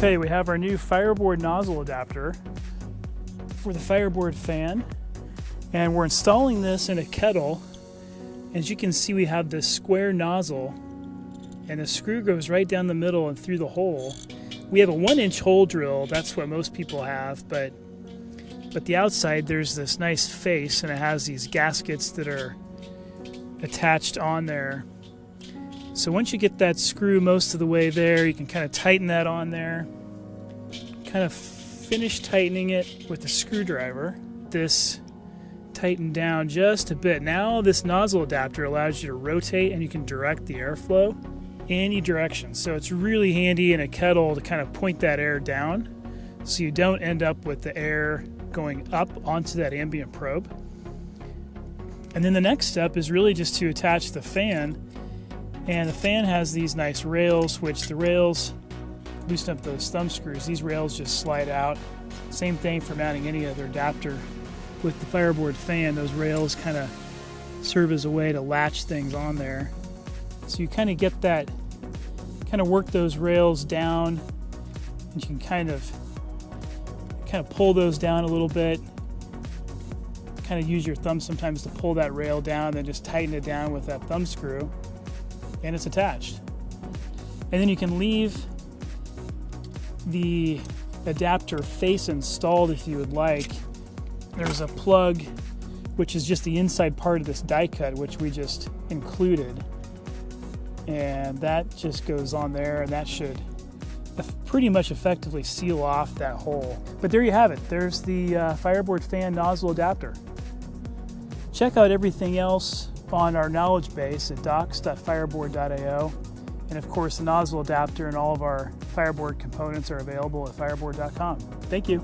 Okay, we have our new Fireboard nozzle adapter for the Fireboard fan, and we're installing this in a kettle. As you can see, we have this square nozzle, and the screw goes right down the middle and through the hole. We have a 1-inch hole drill, that's what most people have, but the outside there's this nice face, and it has these gaskets that are attached on there. So once you get that screw most of the way there, you can kind of tighten that on there. Kind of finish tightening it with a screwdriver. This tightened down just a bit. Now this nozzle adapter allows you to rotate, and you can direct the airflow any direction. So it's really handy in a kettle to kind of point that air down so you don't end up with the air going up onto that ambient probe. And then the next step is really just to attach the fan. And the fan has these nice rails, which the rails loosen up those thumb screws. These rails just slide out. Same thing for mounting any other adapter. With the Fireboard fan, those rails kind of serve as a way to latch things on there. So you kind of get that, kind of work those rails down, and you can kind of pull those down a little bit. Kind of use your thumb sometimes to pull that rail down, then just tighten it down with that thumb screw, and it's attached. And then you can leave the adapter face installed if you would like. There's a plug, which is just the inside part of this die cut, which we just included. And that just goes on there, and that should pretty much effectively seal off that hole. But there you have it. There's the Fireboard fan nozzle adapter. Check out everything else on our knowledge base at docs.fireboard.io. And of course, the nozzle adapter and all of our Fireboard components are available at fireboard.com. Thank you.